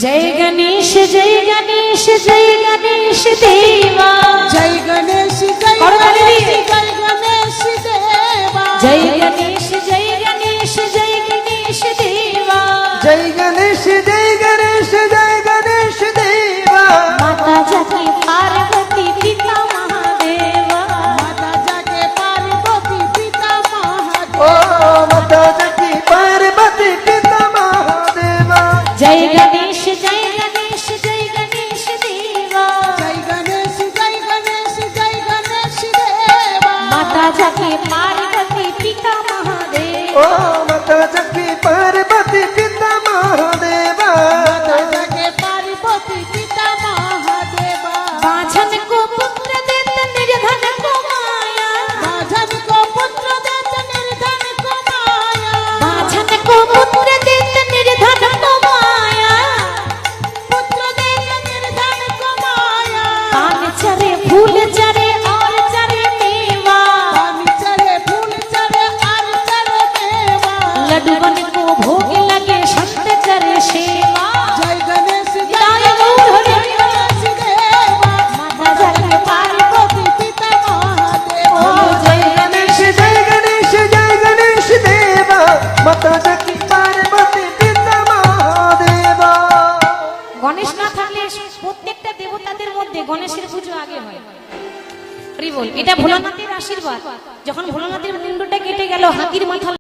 जय गणेश जय गणेश जय गणेश देवा जय गणेश जय गणेश जय गणेश देवा जय गणेश जय गणेश जय गणेश देवा जय गणेश जय गणेश जय गणेश देवा माता जाके पार्वती पिता महादेवा माता जाके पार्वती पिता महादेव ओ माता जाके पार्वती पिता महादेवा जय गणेश जय गणेश जय गणेश देवा जय गणेश जय गणेश जय गणेश देवा माता जाके पार्वती पिता महादेव ओ माता जाके पार्वती पिता महादेवा माता जाके पार्वती पिता महादेवा बाझन को पुत्र देत निर्धन को माया बाझन को पुत्र देत निर्धन को माया बाझन को पुत्र देत निर्धन को माया पुत्र देत निर्धन को माया पान चरे फूल चरे और चरे मेवा पानी चढ़े फूल चढ़े आर चढ़े मेवा लड्डूवन को भोग लगे संत चरे सेवा जय गणेश जय जय गणेश देवा माता जाके पार्वती पिता महादेव ओ जय गणेश जय गणेश जय गणेश देवा माता जाके पार्वती पिता महादेवा গণেশ না থাকলে প্রত্যেকটা দেবতাদের মধ্যে গণেশের পুজো আগে হয় হরি বল এটা ভোলানাথের আশীর্বাদ যখন ভোলানাথের মুন্ডটা কেটে গেল হাতির মাথা